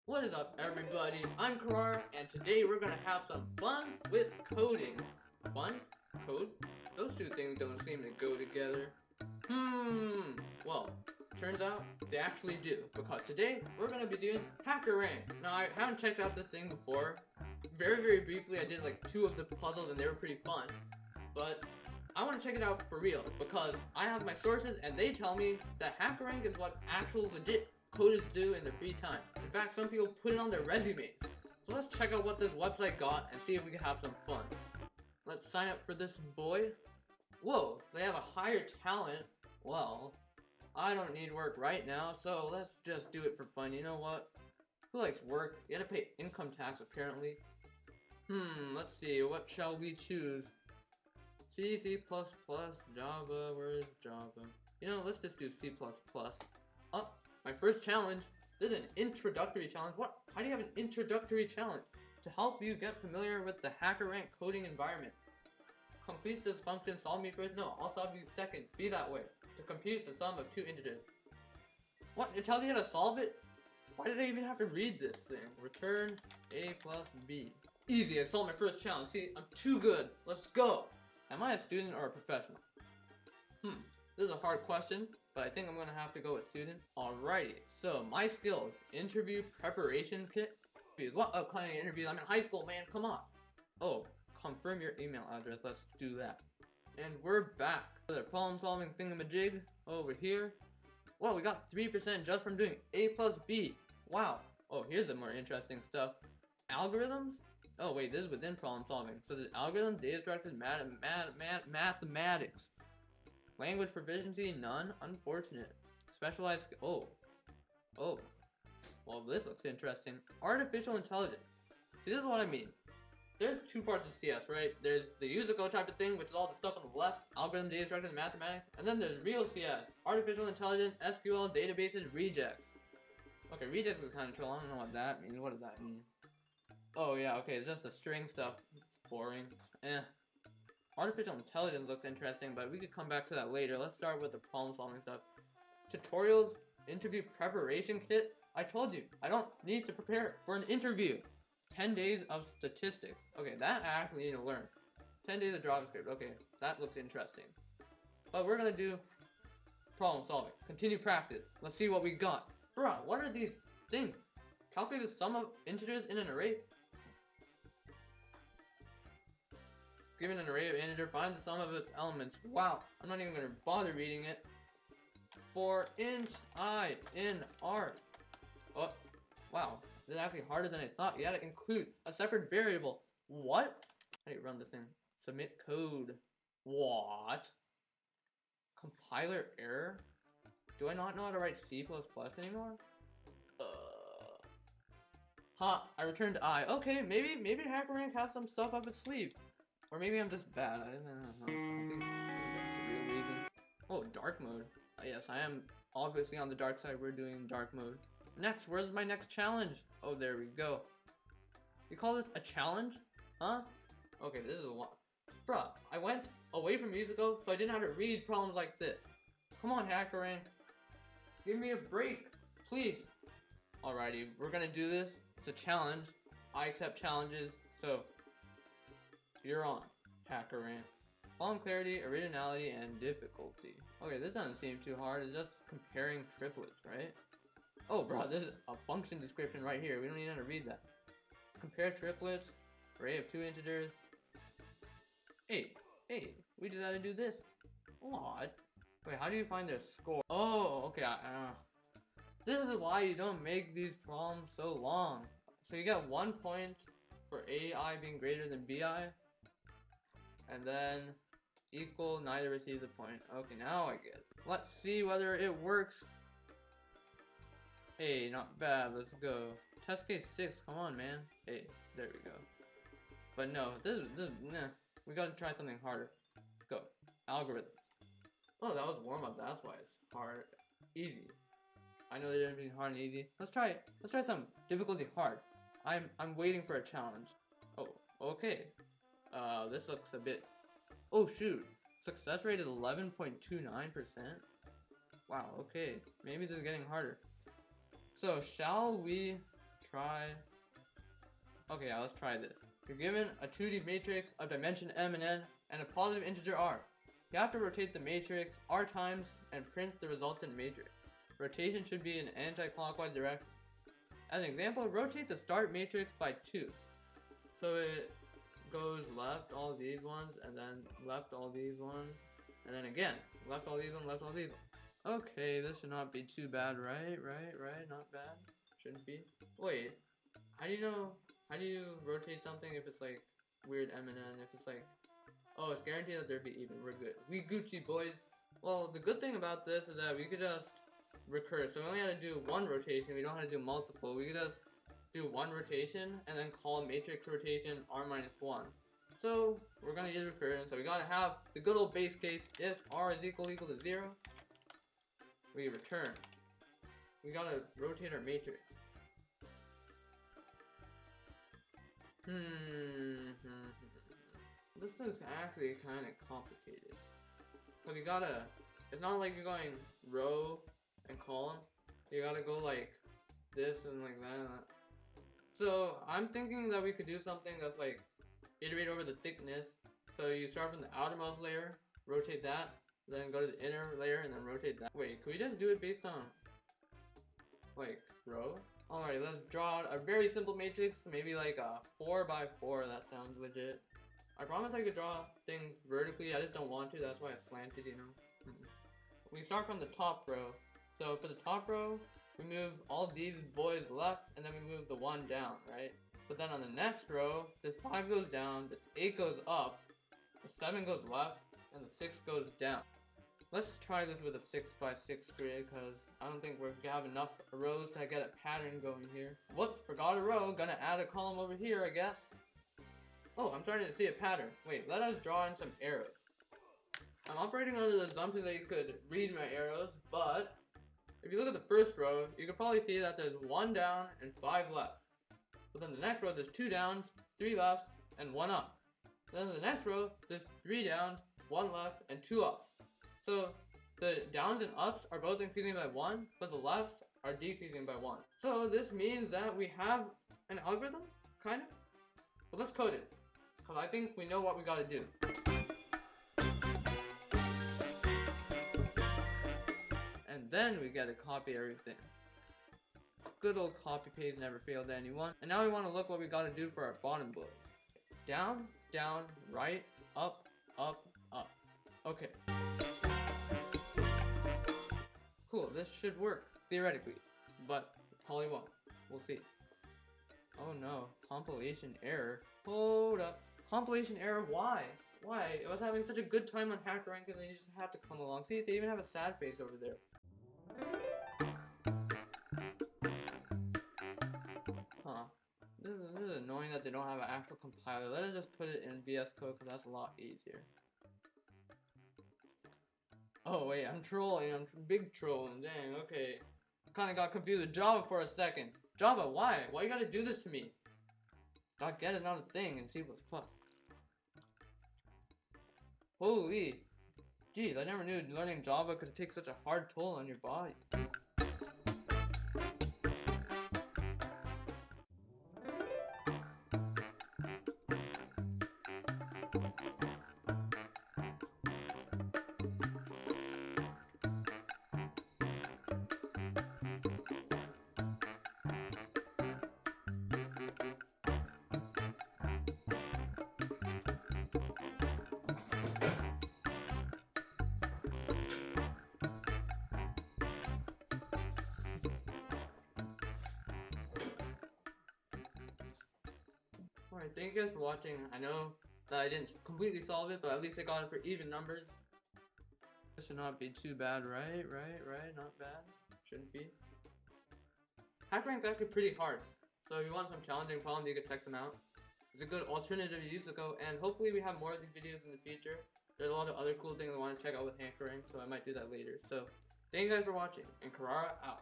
What is up, everybody? I'm Karar, and today we're gonna have some fun with coding. Fun? Code? Those two things don't seem to go together. Well, turns out they actually do, because today we're gonna be doing HackerRank. Now, I haven't checked out this thing before. Very briefly, I did like 2 of the puzzles and they were pretty fun. But I want to check it out for real, because I have my sources and they tell me that HackerRank is what actual legit coders do in their free time. In fact, some people put it on their resumes. So let's check out what this website got and see if we can have some fun. Let's sign up for this boy. Whoa, they have a higher talent. Well, I don't need work right now, so let's just do it for fun. You know what? Who likes work? You gotta pay income tax apparently. Let's see, what shall we choose? C, C++, Java, where is Java? You know, let's just do C++. Oh, my first challenge. This is an introductory challenge. What? How do you have an introductory challenge? To help you get familiar with the HackerRank coding environment. Complete this function, solve me first. No, I'll solve you second. Be that way. To compute the sum of 2 integers. What? It tells you how to solve it? Why did I even have to read this thing? Return A plus B. Easy, I solved my first challenge. See, I'm too good. Let's go. Am I a student or a professional? This is a hard question, but I think I'm gonna have to go with student. Alrighty, so my skills. Interview preparation kit. What kind of interviews? I'm in high school, man, come on. Oh, confirm your email address, let's do that. And we're back. The problem solving thingamajig over here. Whoa, we got 3% just from doing A plus B. Wow. Oh, here's the more interesting stuff. Algorithms? Oh wait, this is within problem solving. So there's algorithms, data structures, mathematics. Language proficiency, none. Unfortunate. Specialized oh. Well, this looks interesting. Artificial intelligence. See, this is what I mean. There's 2 parts of CS, right? There's the user code type of thing, which is all the stuff on the left, algorithm, data structures, mathematics, and then there's real CS, artificial intelligence, SQL, databases, regex. Okay, regex is kind of troll. I don't know what that means. What does that mean? Oh yeah, okay, it's just the string stuff. It's boring. Artificial intelligence looks interesting, but we could come back to that later. Let's start with the problem solving stuff. Tutorials, interview preparation kit. I told you, I don't need to prepare for an interview. 10 days of statistics. Okay, that I actually need to learn. 10 days of JavaScript. Okay, that looks interesting. But we're gonna do problem solving. Continue practice. Let's see what we got. Bruh, what are these things? Calculate the sum of integers in an array. Given an array of integers, find the sum of its elements. Wow, I'm not even gonna bother reading it. For int I in R. Oh, wow. This is actually harder than I thought. You gotta include a separate variable. What? How do you run this thing? Submit code. What? Compiler error? Do I not know how to write C++ anymore? I returned I. Okay, maybe HackerRank has some stuff up its sleeve. Or maybe I'm just bad. I don't know. I think that's the real reason. Oh, dark mode. Yes, I am obviously on the dark side. We're doing dark mode. Next, where's my next challenge? Oh, there we go. You call this a challenge? Huh? Okay, this is a lot. Bruh, I went away from musical, so I didn't have to read problems like this. Come on, HackerRank. Give me a break, please. Alrighty, we're gonna do this. It's a challenge. I accept challenges, so you're on, HackerRank. Problem clarity, originality, and difficulty. Okay, this doesn't seem too hard. It's just comparing triplets, right? Oh, bro, this is a function description right here. We don't even have to read that. Compare triplets, array of 2 integers. Hey, we just had to do this. What? Wait, how do you find their score? Oh, okay. This is why you don't make these problems so long. So you get 1 point for AI being greater than BI. And then equal, neither receives a point. Okay, now I get it. Let's see whether it works. Hey, not bad, let's go. Test case 6, come on, man. Hey, there we go. But no, nah. We gotta try something harder. Let's go. Algorithm. Oh, that was warm up, that's why it's hard. Easy. I know the difference between hard and easy. Let's try it. Let's try some difficulty hard. I'm waiting for a challenge. Oh, okay. This looks a bit... Oh, shoot. Success rate is 11.29%. Wow, okay. Maybe this is getting harder. So, shall we try... Okay, yeah, let's try this. You're given a 2D matrix of dimension m and n and a positive integer r. You have to rotate the matrix r times and print the resultant matrix. Rotation should be in anti-clockwise direction. As an example, rotate the start matrix by 2. So it goes left all these ones, and then left all these ones, and then again, left all these ones, left all these ones. Okay, this should not be too bad, right? Not bad. Shouldn't be. Wait, how do you rotate something if it's like weird M and N? If it's like, oh, it's guaranteed that they'll be even. We're good. We Gucci boys. Well, the good thing about this is that we could just recur. So we only have to do one rotation. We don't have to do multiple. We could just do one rotation and then call matrix rotation r minus 1. So we're gonna use recursion. So we gotta have the good old base case. If r is equal to 0, we return. We gotta rotate our matrix. This is actually kind of complicated. Cause you gotta, it's not like you're going row and column. You gotta go like this and like that. So I'm thinking that we could do something that's like iterate over the thickness. So you start from the outermost layer, rotate that, then go to the inner layer and then rotate that. Wait, could we just do it based on like row? Alright, let's draw a very simple matrix, maybe like a 4x4, that sounds legit. I promise I could draw things vertically, I just don't want to, that's why it's slanted, you know. We start from the top row. So for the top row, we move all these boys left, and then we move the 1 down, right? But then on the next row, this 5 goes down, this 8 goes up, the 7 goes left, and the 6 goes down. Let's try this with a 6x6 grid, because I don't think we have enough rows to get a pattern going here. Whoops, forgot a row, gonna add a column over here, I guess. Oh, I'm starting to see a pattern. Wait, let us draw in some arrows. I'm operating under the assumption that you could read my arrows, but if you look at the first row, you can probably see that there's 1 down and 5 left. But then the next row, there's 2 downs, 3 left, and 1 up. Then the next row, there's 3 downs, 1 left, and 2 up. So the downs and ups are both increasing by 1, but the lefts are decreasing by 1. So this means that we have an algorithm, kind of. But let's code it, because I think we know what we gotta do. And then we gotta copy everything. Good old copy paste never failed anyone. And now we want to look what we gotta do for our bottom boy. Down, down, right, up, up, up. Okay. Cool, this should work, theoretically, but it probably won't. We'll see. Oh no, compilation error. Hold up. Compilation error, why? Why? It was having such a good time on HackerRank and then you just had to come along. See, they even have a sad face over there. Huh. This is annoying that they don't have an actual compiler. Let us just put it in VS Code because that's a lot easier. Oh wait, I'm trolling, I'm big trolling, dang, okay. I kinda got confused with Java for a second. Java, why? Why you gotta do this to me? Gotta get another thing and see what's plus. Holy, geez, I never knew learning Java could take such a hard toll on your body. Alright, thank you guys for watching. I know that I didn't completely solve it, but at least I got it for even numbers. This should not be too bad, right? Not bad. Shouldn't be. HackerRank's actually pretty hard. So if you want some challenging problems, you can check them out. It's a good alternative use to go, and hopefully we have more of these videos in the future. There's a lot of other cool things I want to check out with HackerRank, so I might do that later. So, thank you guys for watching, and Carrara out.